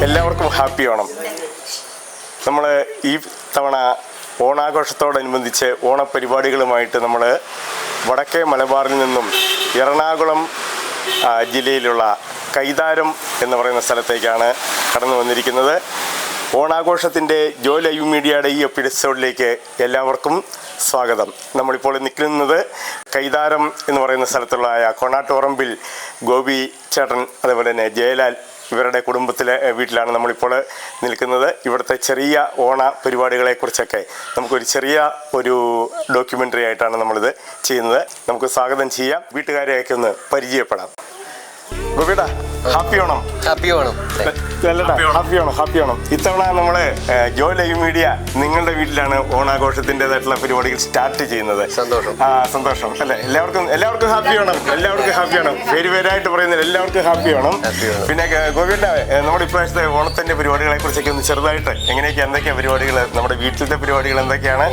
എല്ലാവർക്കും ഹാപ്പി ഓണം. നമ്മൾ ഈ തവണ ഓണാഘോഷത്തോടനുബന്ധിച്ച് ഓണപരിപാടികളുമായിട്ട് നമ്മൾ വടക്കേ മലബാറിൽ നിന്നും എറണാകുളം ജില്ലയിലുള്ള കൈതാരം എന്ന് പറയുന്ന സ്ഥലത്തേക്കാണ് കടന്നു വന്നിരിക്കുന്നത്. ഓണാഘോഷത്തിൻ്റെ ജോ ലൈവ് മീഡിയയുടെ ഈ എപ്പിസോഡിലേക്ക് എല്ലാവർക്കും സ്വാഗതം. നമ്മളിപ്പോൾ നിൽക്കുന്നത് കൈതാരം എന്ന് പറയുന്ന സ്ഥലത്തുള്ള കൊണാട്ടുപറമ്പിൽ ഗോപി ചേട്ടൻ അതേപോലെ തന്നെ ജയലാൽ ഇവരുടെ കുടുംബത്തിലെ വീട്ടിലാണ് നമ്മളിപ്പോൾ നിൽക്കുന്നത്. ഇവിടുത്തെ ചെറിയ ഓണ പരിപാടികളെക്കുറിച്ചൊക്കെ നമുക്കൊരു ചെറിയ ഒരു ഡോക്യുമെൻ്ററി ആയിട്ടാണ് നമ്മളിത് ചെയ്യുന്നത്. നമുക്ക് സ്വാഗതം ചെയ്യാം. വീട്ടുകാരെയൊക്കെ ഒന്ന് പരിചയപ്പെടാം. ഗോപിടാ, happy Onam. Happy Onam. Happy Onam, happy Onam. ഇത്തവണ നമ്മൾ ജോ ലൈവ് മീഡിയ നിങ്ങളുടെ വീട്ടിലാണ് ഓണാഘോഷത്തിൻ്റെതായിട്ടുള്ള പരിപാടികൾ സ്റ്റാർട്ട് ചെയ്യുന്നത്. സന്തോഷം. സന്തോഷം അല്ലേ? എല്ലാവർക്കും ഹാപ്പി ഓണം. എല്ലാവർക്കും ഹാപ്പി ഓണം. പേരായിട്ട് പറയുന്നത് എല്ലാവർക്കും ഹാപ്പി ഓണം. പിന്നെ ഗോപിയുടെ നമ്മുടെ ഇപ്രാവശ്യത്തെ ഓണത്തിന്റെ പരിപാടികളെ കുറിച്ചൊക്കെ ഒന്ന് ചെറുതായിട്ട് എന്തൊക്കെയാ പരിപാടികൾ, നമ്മുടെ വീട്ടിലത്തെ പരിപാടികൾ എന്തൊക്കെയാണ്,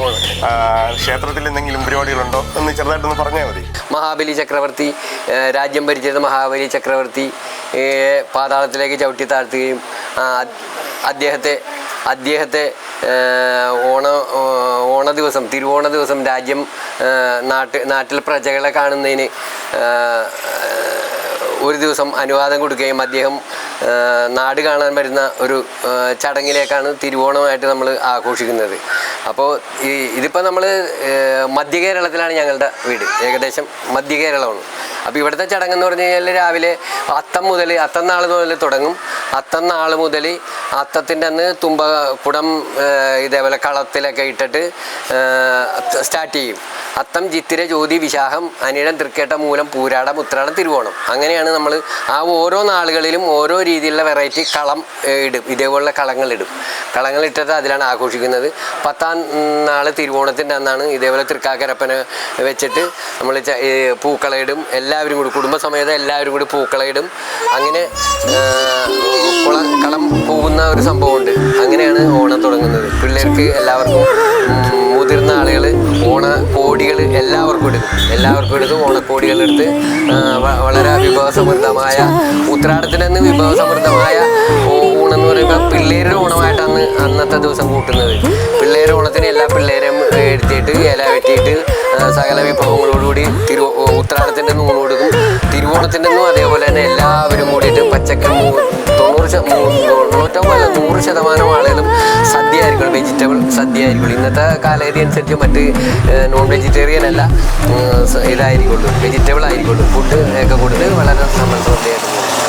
ക്ഷേത്രത്തിൽ എന്തെങ്കിലും പരിപാടികളുണ്ടോ എന്ന് ചെറുതായിട്ടൊന്ന് പറഞ്ഞാൽ മതി. മഹാബലി ചക്രവർത്തി, രാജ്യം ഭരിച്ചിരുന്ന മഹാബലി ചക്രവർത്തി പാതാളത്തിലേക്ക് ചവിട്ടി താഴ്ത്തുകയും അദ്ദേഹത്തെ ഓണ ദിവസം, തിരുവോണ ദിവസം രാജ്യം നാട്ടിൽ പ്രജകളെ കാണുന്നതിന് ഒരു ദിവസം അനുവാദം കൊടുക്കുകയും അദ്ദേഹം നാട് കാണാൻ വരുന്ന ഒരു ചടങ്ങിലേക്കാണ് തിരുവോണമായിട്ട് നമ്മൾ ആഘോഷിക്കുന്നത്. അപ്പോൾ ഇതിപ്പോൾ നമ്മൾ മധ്യ കേരളത്തിലാണ് ഞങ്ങളുടെ വീട്, ഏകദേശം മധ്യ കേരളമാണ്. അപ്പോൾ ഇവിടുത്തെ ചടങ്ങെന്ന് പറഞ്ഞു കഴിഞ്ഞാൽ രാവിലെ അത്തം നാൾ മുതൽ തുടങ്ങും. അത്തം നാൾ മുതൽ അത്തത്തിൻ്റെ അന്ന് കുടം ഇതേപോലെ കളത്തിലൊക്കെ ഇട്ടിട്ട് സ്റ്റാർട്ട് ചെയ്യും. അത്തം, ചിത്തിര, ജ്യോതി, വിശാഖം, അനിഴം, തൃക്കേട്ട, മൂലം, പൂരാടം, ഉത്രാടം, തിരുവോണം. അങ്ങനെയാണ് നമ്മൾ ഓരോ നാളുകളിലും ഓരോ രീതിയിലുള്ള വെറൈറ്റി കളം ഇടും. ഇതേപോലുള്ള കളങ്ങളിട്ടിട്ട് അതിലാണ് ആഘോഷിക്കുന്നത്. 10ാം നാൾ തിരുവോണത്തിൻ്റെ അന്നാണ് ഇതേപോലെ തൃക്കാക്കരപ്പനെ വെച്ചിട്ട് നമ്മൾ പൂക്കളയിടും. എല്ലാവരും കൂടി കുടുംബസമേതം എല്ലാവരും കൂടി പൂക്കളയിടും. അങ്ങനെ കളം പോകുന്ന ഒരു സംഭവമുണ്ട്. അങ്ങനെയാണ് ഓണം തുടങ്ങുന്നത്. പിള്ളേർക്ക് എല്ലാവർക്കും, മുതിർന്ന ആളുകൾ ഓണക്കോടികൾ എല്ലാവർക്കും എടുക്കും. ഓണക്കോടികളെടുത്ത് വളരെ വിഭവസമൃദ്ധമായ ഉത്രാടത്തിനന്ന് വിഭവസമൃദ്ധമായ ഊണെന്ന് പറയുമ്പോൾ പിള്ളേരുടെ ഓണമായിട്ടാണ് അന്നത്തെ ദിവസം കൂട്ടുന്നത്. പിള്ളേരുടെ ഓണത്തിന് എല്ലാ പിള്ളേരും എടുത്തിട്ട് ഇല വെട്ടിയിട്ട് സകല വിഭവങ്ങളോടുകൂടി ഉത്രാടത്തിൻ്റെ ഊണ് കൊടുക്കും. തിരുവോണത്തിൻ്റെ അതേപോലെ തന്നെ എല്ലാവരും കൂടിയിട്ട് പച്ചക്കറി 100% ആളുകളും സദ്യ ആയിരിക്കും, വെജിറ്റബിൾ സദ്യ ആയിരിക്കും. ഇന്നത്തെ കാലഗതി അനുസരിച്ച് മറ്റ് നോൺ വെജിറ്റേറിയൻ അല്ല, ഇതായിരിക്കുള്ളൂ, വെജിറ്റബിൾ ആയിരിക്കുള്ളൂ. ഫുഡ് ഒക്കെ കൊടുത്ത് വളരെ സമൃദ്ധമായിട്ട്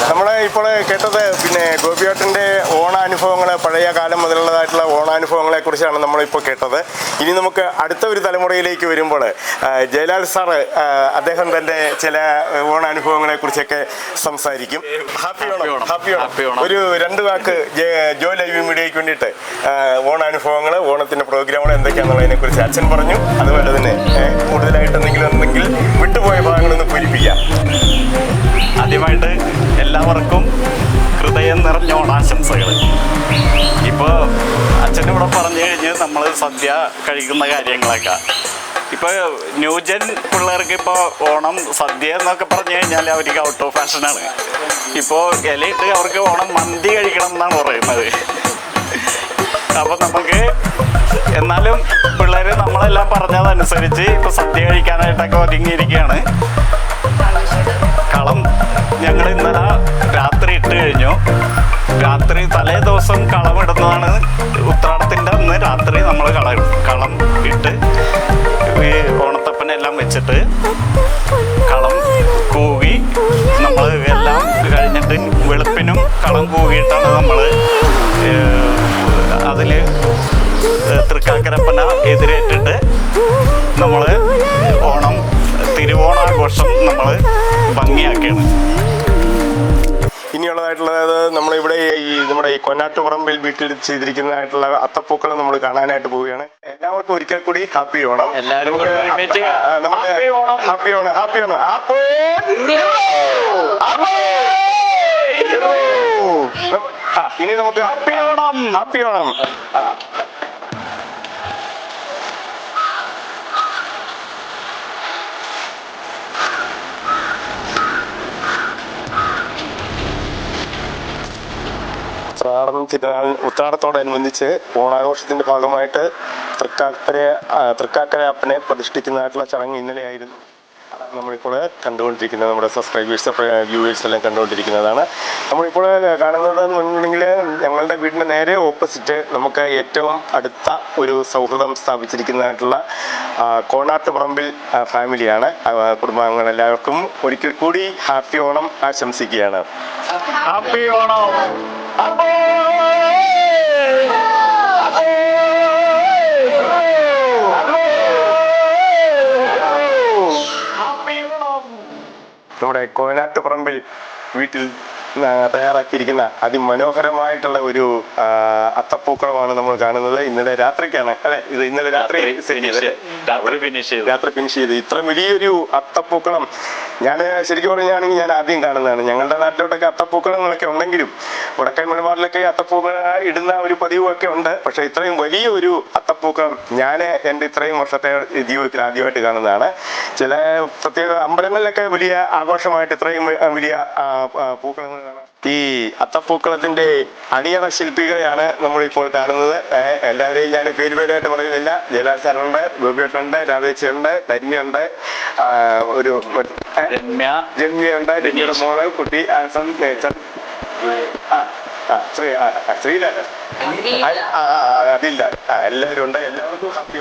നമ്മളെ ഇപ്പോൾ കേട്ടത് പിന്നെ ഗോപിയേട്ടൻ്റെ ഓണാനുഭവങ്ങൾ, പഴയ കാലം മുതലുള്ളതായിട്ടുള്ള ഓണാനുഭവങ്ങളെ കുറിച്ചാണ് നമ്മളിപ്പോൾ കേട്ടത്. ഇനി നമുക്ക് അടുത്ത ഒരു തലമുറയിലേക്ക് വരുമ്പോൾ ജയലാൽ സാറ് അദ്ദേഹം തൻ്റെ ചില ഓണാനുഭവങ്ങളെ കുറിച്ചൊക്കെ സംസാരിക്കും. ഹാപ്പി ഓണം. ഒരു 2 വാക്ക് ജോ ലൈവ് മീഡിയയ്ക്ക് വേണ്ടിയിട്ട് ഓണാനുഭവങ്ങൾ, ഓണത്തിൻ്റെ പ്രോഗ്രാമുകൾ എന്തൊക്കെയാണെന്നുള്ളതിനെ കുറിച്ച് അച്ഛൻ പറഞ്ഞു. അതുപോലെ തന്നെ കൂടുതലായിട്ട് എന്തെങ്കിലും വിട്ടുപോയ ഭാഗങ്ങളൊന്ന് പൂരിപ്പിക്കാം. ആദ്യമായിട്ട് എല്ലാവർക്കും ഹൃദയം നിറഞ്ഞ ഓണാശംസകൾ. ഇപ്പോൾ അച്ഛനിവിടെ പറഞ്ഞു കഴിഞ്ഞ് നമ്മൾ സദ്യ കഴിക്കുന്ന കാര്യങ്ങളൊക്കെ ഇപ്പോൾ ന്യൂജൻ പിള്ളേർക്ക് ഇപ്പോൾ ഓണം സദ്യ എന്നൊക്കെ പറഞ്ഞു കഴിഞ്ഞാൽ അവർക്ക് ഔട്ട് ഓഫ് ഫാഷനാണ്. ഇപ്പോൾ ഇലയിട്ട് അവർക്ക് ഓണം മന്തി കഴിക്കണം എന്നാണ് പറയുന്നത്. അപ്പോൾ നമുക്ക് എന്നാലും പിള്ളേർ നമ്മളെല്ലാം പറഞ്ഞതനുസരിച്ച് ഇപ്പോൾ സദ്യ കഴിക്കാനായിട്ടൊക്കെ ഒരുങ്ങിയിരിക്കുകയാണ്. കളം ഞങ്ങൾ ഇന്നലെ രാത്രി ഇട്ട് കഴിഞ്ഞു. രാത്രി തലേ ദിവസം കളം ഇടുന്നതാണ്. ഉത്രാടത്തിൻ്റെ അന്ന് രാത്രി നമ്മൾ കളം ഇട്ട് ഈ ഓണത്തപ്പനെല്ലാം വെച്ചിട്ട് കളം കൂകി നമ്മൾ എല്ലാം കഴിഞ്ഞിട്ട് വെളുപ്പിനും കളം കൂകിയിട്ടാണ് നമ്മൾ അതിൽ തൃക്കാക്കരപ്പന എതിരേറ്റിട്ട് നമ്മൾ തിരുവോണാഘോഷം നമ്മൾ ഭംഗിയാക്കിയാണ്. ഇനിയുള്ളതായിട്ടുള്ളത് നമ്മളിവിടെ നമ്മുടെ ഈ കൊന്നാട്ടുപറമ്പിൽ വീട്ടിൽ ചെയ്തിരിക്കുന്നതായിട്ടുള്ള അത്തപ്പൂക്കൾ നമ്മൾ കാണാനായിട്ട് പോവുകയാണ്. എല്ലാവർക്കും ഒരിക്കൽ കൂടി ഹാപ്പി ഓണം. എല്ലാവരും ഹാപ്പി ഓണം. ഇനി നമുക്ക് ഹാപ്പി ഓണം. ഉത്രാടത്തോടനുബന്ധിച്ച് ഓണാഘോഷത്തിന്റെ ഭാഗമായിട്ട് തൃക്കാക്കര അപ്പനെ പ്രതിഷ്ഠിക്കുന്നതായിട്ടുള്ള ചടങ്ങ് ഇന്നലെയായിരുന്നു. നമ്മളിപ്പോൾ കണ്ടുകൊണ്ടിരിക്കുന്നത് നമ്മുടെ സബ്സ്ക്രൈബേഴ്സ് വ്യൂവേഴ്സ് എല്ലാം കണ്ടുകൊണ്ടിരിക്കുന്നതാണ്. നമ്മളിപ്പോൾ കാണുന്നത് എന്നുണ്ടെങ്കിൽ ഞങ്ങളുടെ വീടിന് നേരെ ഓപ്പോസിറ്റ് നമുക്ക് ഏറ്റവും അടുത്ത ഒരു സൗഹൃദം സ്ഥാപിച്ചിരിക്കുന്നതായിട്ടുള്ള കോണാട്ടുപറമ്പിൽ ഫാമിലിയാണ്. കുടുംബാംഗങ്ങളെല്ലാവർക്കും ഒരിക്കൽ കൂടി ഹാപ്പി ഓണം ആശംസിക്കുകയാണ്. ഹാപ്പി ഓണം. നമ്മുടെ കോനാട്ടുപറമ്പിൽ വീട്ടിൽ തയ്യാറാക്കിയിരിക്കുന്ന അതിമനോഹരമായിട്ടുള്ള ഒരു അത്തപ്പൂക്കളമാണ് നമ്മൾ കാണുന്നത്. ഇന്നലെ രാത്രിക്കാണ് അല്ലെ, ഇത് ഇന്നലെ രാത്രി ഫിനിഷ് ചെയ്ത് ഇത്ര വലിയൊരു അത്തപ്പൂക്കളം ഞാൻ ശരിക്കും പറയുകയാണെങ്കിൽ ഞാൻ ആദ്യം കാണുന്നതാണ്. ഞങ്ങളുടെ നാട്ടിലോട്ടൊക്കെ അത്തപ്പൂക്കളങ്ങളൊക്കെ ഉണ്ടെങ്കിലും വടക്കൻ മലബാറിലൊക്കെ അത്തപ്പൂക്കൾ ഇടുന്ന ഒരു പതിവൊക്കെ ഉണ്ട്. പക്ഷെ ഇത്രയും വലിയൊരു അത്തപ്പൂക്കളം ഞാൻ എൻ്റെ ഇത്രയും വർഷത്തെ ജീവിതത്തിൽ ആദ്യമായിട്ട് കാണുന്നതാണ്. ചില പ്രത്യേക അമ്പലങ്ങളിലൊക്കെ വലിയ ആഘോഷമായിട്ട് ഇത്രയും വലിയ പൂക്കളങ്ങൾ കാണാം. ഈ അത്തപ്പൂക്കളത്തിന്റെ അണിയറ ശില്പികളെയാണ് നമ്മളിപ്പോൾ കാണുന്നത്. എല്ലാവരെയും ഞാൻ പേരുപേരായിട്ട് പറയുന്നില്ല. ജയലാസാറുണ്ട്, ഗോപിയുണ്ട്, രാധേച്ചിയുണ്ട്, ധന്യുണ്ട്, ഒരു രമ്യയുണ്ട്, രമ്യയുടെ മോള് കുട്ടി ശ്രീലാൽ അതില്ല, എല്ലാവരും ഉണ്ട്. എല്ലാവർക്കും ഹാപ്പി